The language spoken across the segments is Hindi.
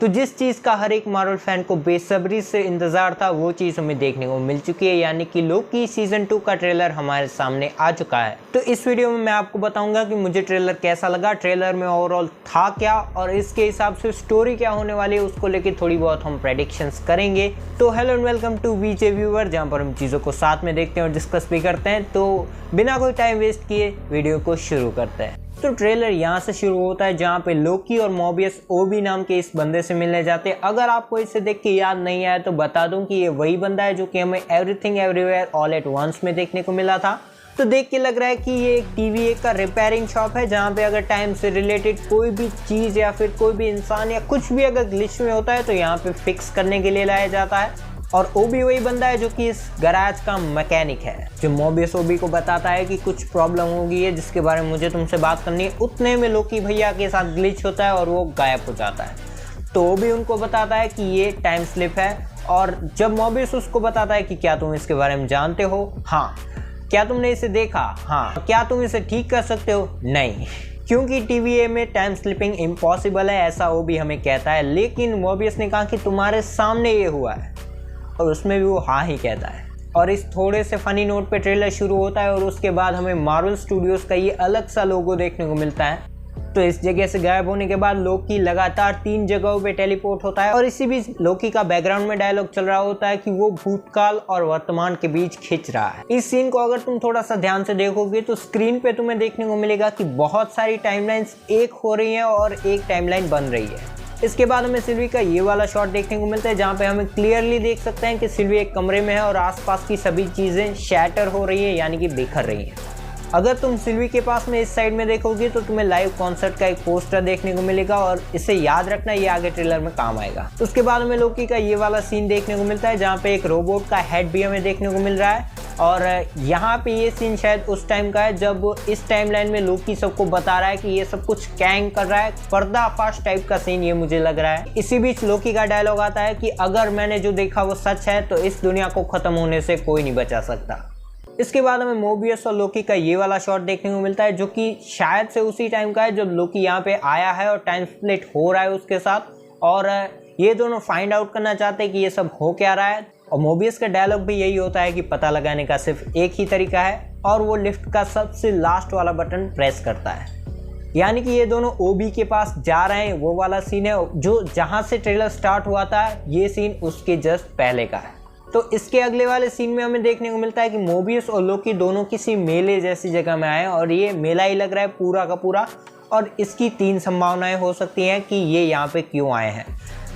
तो जिस चीज़ का हर एक मार्वल फैन को बेसब्री से इंतज़ार था वो चीज़ हमें देखने को मिल चुकी है, यानी कि लोकी सीज़न 2 का ट्रेलर हमारे सामने आ चुका है। तो इस वीडियो में मैं आपको बताऊंगा कि मुझे ट्रेलर कैसा लगा, ट्रेलर में ओवरऑल था क्या और इसके हिसाब से स्टोरी क्या होने वाली है उसको लेकर थोड़ी बहुत हम प्रेडिक्शंस करेंगे। तो hello and welcome to VJ viewer, जहाँ पर हम चीज़ों को साथ में देखते हैं और डिस्कस भी करते हैं। तो बिना कोई टाइम वेस्ट किए वीडियो को शुरू करते हैं। तो ट्रेलर यहाँ से शुरू होता है जहाँ पे लोकी और मोबियस ओबी नाम के इस बंदे से मिलने जाते हैं। अगर आपको इसे देख के याद नहीं आया तो बता दूं कि ये वही बंदा है जो कि हमें everything everywhere all at once में देखने को मिला था। तो देख के लग रहा है कि ये एक टीवी का रिपेयरिंग शॉप है जहाँ पे अगर टाइम से रिलेटेड कोई भी चीज़ या फिर कोई भी इंसान या कुछ भी अगर ग्लिच में होता है तो यहाँ पे फिक्स करने के लिए लाया जाता है। और ओबी वही बंदा है जो कि इस गैराज का मैकेनिक है, जो मोबियस ओबी को बताता है कि कुछ प्रॉब्लम हो गई है जिसके बारे में मुझे तुमसे बात करनी है। उतने में लोकी भैया के साथ ग्लिच होता है और वो गायब हो जाता है। तो ओबी उनको बताता है कि ये टाइम स्लिप है और जब मोबियस उसको बताता है कि क्या तुम इसके बारे में जानते हो, हाँ। क्या तुमने इसे देखा, हाँ। क्या तुम इसे ठीक कर सकते हो, नहीं, क्योंकि TVA में टाइम स्लिपिंग इम्पॉसिबल है, ऐसा ओबी हमें कहता है। लेकिन मोबियस ने कहा कि तुम्हारे सामने ये हुआ है और उसमें भी वो हाँ ही कहता है। और इस थोड़े से फनी नोट पे ट्रेलर शुरू होता है और उसके बाद हमें मार्वल स्टूडियोज का ये अलग सा लोगो देखने को मिलता है। तो इस जगह से गायब होने के बाद लोकी लगातार 3 जगहों पे टेलीपोर्ट होता है और इसी बीच लोकी का बैकग्राउंड में डायलॉग चल रहा होता है कि वो भूतकाल और वर्तमान के बीच खिंच रहा है। इस सीन को अगर तुम थोड़ा सा ध्यान से देखोगे तो स्क्रीन पे तुम्हें देखने को मिलेगा कि बहुत सारी टाइमलाइंस एक हो रही हैं और एक टाइमलाइन बन रही है। इसके बाद हमें सिल्वी का ये वाला शॉट देखने को मिलता है जहाँ पे हमें क्लियरली देख सकते हैं कि सिल्वी एक कमरे में है और आसपास की सभी चीज़ें शैटर हो रही है, यानी कि बिखर रही हैं। अगर तुम सिल्वी के पास में इस साइड में देखोगे तो तुम्हें लाइव कॉन्सर्ट का एक पोस्टर देखने को मिलेगा और इसे याद रखना, ये आगे ट्रेलर में काम आएगा। उसके बाद हमें लोकी का ये वाला सीन देखने को मिलता है जहाँ पे एक रोबोट का हेड भी हमें देखने को मिल रहा है और यहाँ पे ये सीन शायद उस टाइम का है जब इस टाइमलाइन में लोकी सबको बता रहा है कि ये सब कुछ कैंग कर रहा है, पर्दाफाश टाइप का सीन ये मुझे लग रहा है। इसी बीच लोकी का डायलॉग आता है कि अगर मैंने जो देखा वो सच है तो इस दुनिया को खत्म होने से कोई नहीं बचा सकता। इसके बाद हमें मोबियस और लोकी का ये वाला शॉट देखने को मिलता है जो कि शायद से उसी टाइम का है जब लोकी यहाँ पे आया है और टाइम स्प्लिट हो रहा है उसके साथ, और ये दोनों फाइंड आउट करना चाहते हैं कि ये सब हो क्या रहा है। और मोबियस का डायलॉग भी यही होता है कि पता लगाने का सिर्फ एक ही तरीका है और वो लिफ्ट का सबसे लास्ट वाला बटन प्रेस करता है। यानी कि ये दोनों ओबी के पास जा रहे हैं, वो वाला सीन है जो जहाँ से ट्रेलर स्टार्ट हुआ था, ये सीन उसके जस्ट पहले का है। तो इसके अगले वाले सीन में हमें देखने को मिलता है कि मोबियस और लोकी दोनों किसी मेले जैसी जगह में आए और ये मेला ही लग रहा है पूरा का पूरा। और इसकी 3 संभावनाएं हो सकती हैं कि ये यहाँ पे क्यों आए हैं।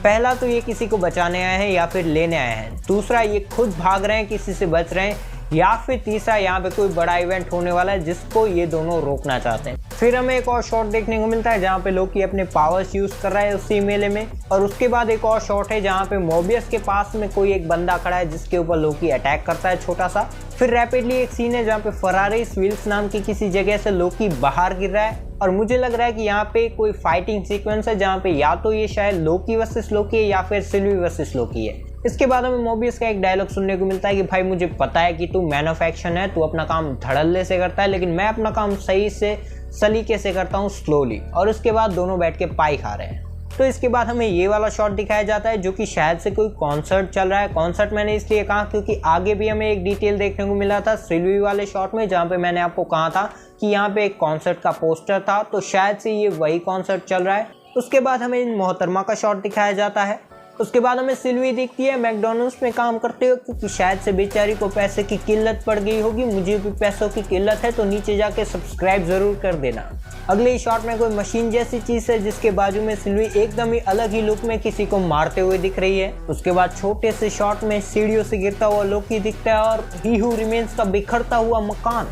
पहला तो ये किसी को बचाने आए हैं या फिर लेने आए हैं, दूसरा ये खुद भाग रहे हैं, किसी से बच रहे हैं, या फिर तीसरा यहाँ पे कोई बड़ा इवेंट होने वाला है जिसको ये दोनों रोकना चाहते हैं। फिर हमें एक और शॉट देखने को मिलता है जहाँ पे लोकी अपने पावर्स यूज कर रहा है उसी मेले में, और उसके बाद एक और शॉट है जहाँ पे मोबियस के पास में कोई एक बंदा खड़ा है जिसके ऊपर लोकी अटैक करता है छोटा सा। फिर रैपिडली एक सीन है जहाँ पे फरारिस व्हील्स नाम की किसी जगह से लोकी बाहर गिर रहा है और मुझे लग रहा है कि यहाँ पे कोई फाइटिंग सीक्वेंस है जहाँ पे या तो ये शायद लोकी वर्सेस लोकी है या फिर सिल्वी वर्सेस लोकी है। इसके बाद हमें मोबियस का एक डायलॉग सुनने को मिलता है कि भाई मुझे पता है कि तू मैन ऑफ एक्शन है, तू अपना काम धड़ल्ले से करता है, लेकिन मैं अपना काम सही से सलीके से करता हूँ, स्लोली। और उसके बाद दोनों बैठ के पाई खा रहे हैं। तो इसके बाद हमें ये वाला शॉट दिखाया जाता है जो कि शायद से कोई कॉन्सर्ट चल रहा है। कॉन्सर्ट मैंने इसलिए कहा क्योंकि आगे भी हमें एक डिटेल देखने को मिला था सिल्वी वाले शॉट में जहाँ पे मैंने आपको कहा था कि यहाँ पे एक कॉन्सर्ट का पोस्टर था, तो शायद से ये वही कॉन्सर्ट चल रहा है। उसके बाद हमें इन मोहतरमा का शॉट दिखाया जाता है। उसके बाद हमें सिल्वी दिखती है मैकडोनल्ड्स में काम करते हो क्योंकि शायद से बेचारी को पैसे की किल्लत पड़ गई होगी। मुझे भी पैसों की किल्लत है तो नीचे जाके सब्सक्राइब जरूर कर देना। अगले शॉट में कोई मशीन जैसी चीज है जिसके बाजू में सिल्वी एकदम ही अलग ही लुक में किसी को मारते हुए दिख रही है। उसके बाद छोटे से शॉट में सीढ़ियों से गिरता हुआ लोकी दिखता है और ही हू रिमेन्स का बिखरता हुआ मकान,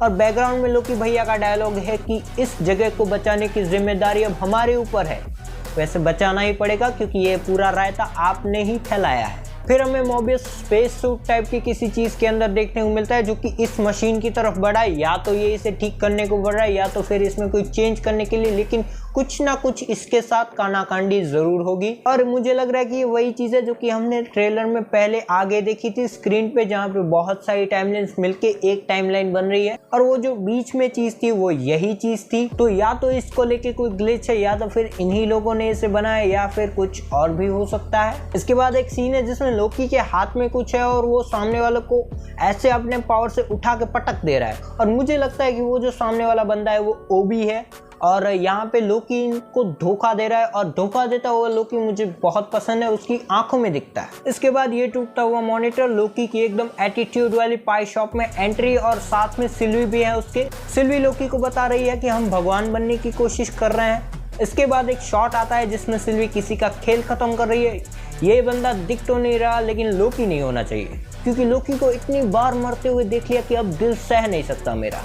और बैकग्राउंड में लोकी भैया का डायलॉग है कि इस जगह को बचाने की जिम्मेदारी अब हमारे ऊपर है। वैसे बचाना ही पड़ेगा क्योंकि ये पूरा रायता आपने ही फैलाया है। फिर हमें मोबियस स्पेस सूट टाइप की किसी चीज़ के अंदर देखने को मिलता है जो कि इस मशीन की तरफ बढ़ा है। या तो ये इसे ठीक करने को बढ़ रहा है या तो फिर इसमें कोई चेंज करने के लिए, लेकिन कुछ ना कुछ इसके साथ कानाकांडी जरूर होगी। और मुझे लग रहा है कि ये वही चीज है जो कि हमने ट्रेलर में पहले आगे देखी थी स्क्रीन पे, जहाँ पे बहुत सारी टाइमलाइंस मिलके एक टाइमलाइन बन रही है और वो जो बीच में चीज थी वो यही चीज थी। तो या तो इसको लेके कोई ग्लिच है या तो फिर इन्हीं लोगों ने इसे बनाया या फिर कुछ और भी हो सकता है। इसके बाद एक सीन है जिसमें लोकी के हाथ में कुछ है और वो सामने वाले को ऐसे अपने पावर से उठा के पटक दे रहा है और मुझे लगता है कि वो जो सामने वाला बंदा है वो ओबी है और यहाँ पे लोकी को धोखा दे रहा है और धोखा देता हुआ लोकी मुझे बहुत पसंद है, उसकी आंखों में दिखता है। इसके बाद ये टूटता हुआ मॉनिटर लोकी की एकदम एटीट्यूड वाली पाई शॉप में एंट्री और साथ में सिल्वी भी है उसके। सिल्वी लोकी को बता रही है कि हम भगवान बनने की कोशिश कर रहे हैं। इसके बाद एक शॉट आता है जिसमें सिल्वी किसी का खेल खत्म कर रही है। ये बंदा दिख तो नहीं रहा लेकिन लोकी नहीं होना चाहिए क्योंकि लोकी को इतनी बार मरते हुए देख लिया कि अब दिल सह नहीं सकता मेरा।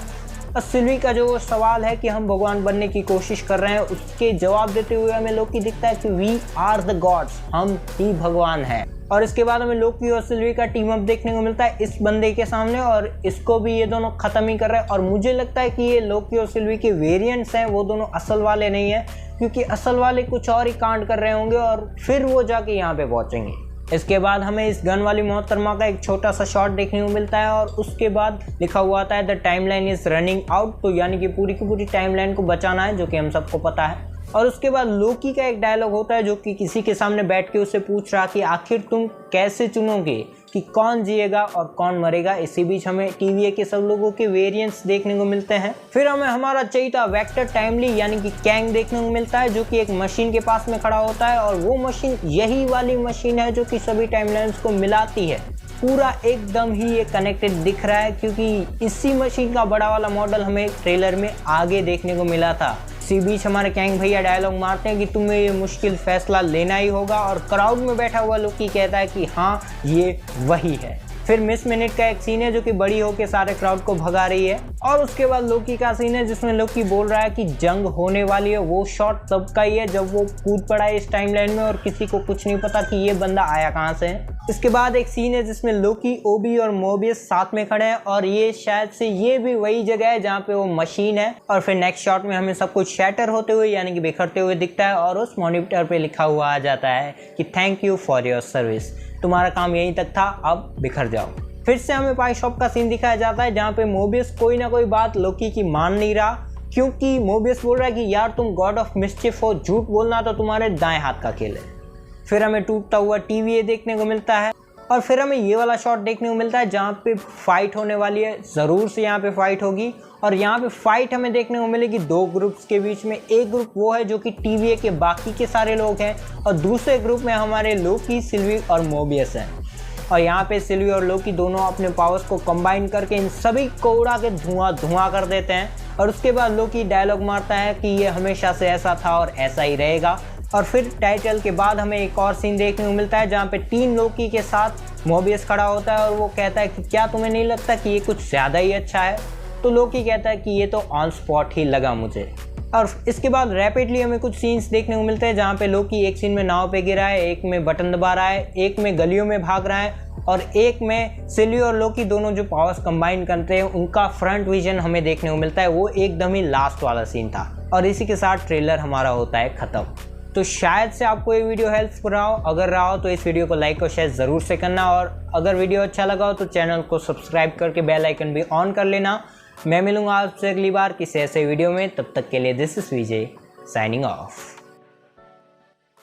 और सिल्वी का जो वो सवाल है कि हम भगवान बनने की कोशिश कर रहे हैं, उसके जवाब देते हुए हमें लोकी दिखता है कि वी आर द गॉड्स, हम ही भगवान हैं। और इसके बाद हमें लोकी और सिल्वी का टीम अप देखने को मिलता है इस बंदे के सामने और इसको भी ये दोनों खत्म ही कर रहे हैं। और मुझे लगता है कि ये लोकी और सिल्वी के वेरिएंट्स हैं, वो दोनों असल वाले नहीं है क्योंकि असल वाले कुछ और ही कांड कर रहे होंगे और फिर वो जाके यहाँ पे पहुंचेंगे। इसके बाद हमें इस गन वाली मोहतरमा का एक छोटा सा शॉट देखने को मिलता है और उसके बाद लिखा हुआ आता है the timeline is running out, तो यानी कि पूरी की पूरी टाइमलाइन को बचाना है जो कि हम सबको पता है। और उसके बाद लोकी का एक डायलॉग होता है जो कि किसी के सामने बैठ के उससे पूछ रहा कि आखिर तुम कैसे चुनोगे कि कौन जिएगा और कौन मरेगा। इसी बीच हमें टीवीए के सब लोगों के वेरिएंट्स देखने को मिलते हैं। फिर हमें हमारा चैता वेक्टर टाइमली यानी कि कैंग देखने को मिलता है जो कि एक मशीन के पास में खड़ा होता है और वो मशीन यही वाली मशीन है जो कि सभी टाइमलाइंस को मिलाती है। पूरा एकदम ही ये कनेक्टेड दिख रहा है क्योंकि इसी मशीन का बड़ा वाला मॉडल हमें ट्रेलर में आगे देखने को मिला था। इसी बीच हमारे कैंग भैया डायलॉग मारते हैं कि तुम्हें ये मुश्किल फैसला लेना ही होगा और क्राउड में बैठा हुआ लोकी कहता है कि हाँ ये वही है। फिर मिस मिनट का एक सीन है जो कि बड़ी होके सारे क्राउड को भगा रही है और उसके बाद लोकी का सीन है जिसमें लोकी बोल रहा है कि जंग होने वाली है। वो शॉट तब का ही है जब वो कूद पड़ा है इस टाइमलाइन में और किसी को कुछ नहीं पता कि ये बंदा आया कहाँ से है। इसके बाद एक सीन है जिसमें लोकी, ओबी और मोबियस साथ में खड़े हैं और ये शायद से ये भी वही जगह है जहाँ पे वो मशीन है। और फिर नेक्स्ट शॉट में हमें सब कुछ शैटर होते हुए यानी कि बिखरते हुए दिखता है और उस मॉनिटर पे लिखा हुआ आ जाता है कि thank you for your service, तुम्हारा काम यहीं तक था, अब बिखर जाओ। फिर से हमें पाई शॉप का सीन दिखाया जाता है जहाँ पे मोबियस कोई ना कोई बात लोकी की मान नहीं रहा क्योंकि मोबियस बोल रहा है कि यार तुम गॉड ऑफ मिस्चिफ हो, झूठ बोलना तो तुम्हारे दाएं हाथ का खेल है। फिर हमें टूटता हुआ टीवी देखने को मिलता है और फिर हमें ये वाला शॉट देखने को मिलता है जहाँ पे फाइट होने वाली है। ज़रूर से यहाँ पे फाइट होगी और यहाँ पे फाइट हमें देखने को मिलेगी दो ग्रुप्स के बीच में। एक ग्रुप वो है जो कि टीवीए के बाकी के सारे लोग हैं और दूसरे ग्रुप में हमारे लोकी, सिल्वी और मोबियस हैं। और यहाँ पे सिल्वी और लोकी दोनों अपने पावर्स को कंबाइन करके इन सभी को उड़ा के धुआं कर देते हैं और उसके बाद लोकी डायलॉग मारता है कि ये हमेशा से ऐसा था और ऐसा ही रहेगा। और फिर टाइटल के बाद हमें एक और सीन देखने को मिलता है जहाँ पे टीम लोकी के साथ मोबियस खड़ा होता है और वो कहता है कि क्या तुम्हें नहीं लगता कि ये कुछ ज़्यादा ही अच्छा है। तो लोकी कहता है कि ये तो ऑन स्पॉट ही लगा मुझे। और इसके बाद रैपिडली हमें कुछ सीन्स देखने को मिलते हैं जहाँ पे लोकी एक सीन में नाव पे गिरा है, एक में बटन दबा रहा है, एक में गलियों में भाग रहा है और एक में सिल्वी और लोकी दोनों जो पावर्स कंबाइन करते हैं उनका फ्रंट विजन हमें देखने को मिलता है। वो एकदम ही लास्ट वाला सीन था और इसी के साथ ट्रेलर हमारा होता है ख़त्म। तो शायद से आपको ये वीडियो हेल्पफुल रहा हो। अगर रहा हो तो इस वीडियो को लाइक और शेयर ज़रूर से करना और अगर वीडियो अच्छा लगा हो तो चैनल को सब्सक्राइब करके बेल आइकन भी ऑन कर लेना। मैं मिलूंगा आपसे अगली बार किसी ऐसे वीडियो में, तब तक के लिए this is Vijay signing off.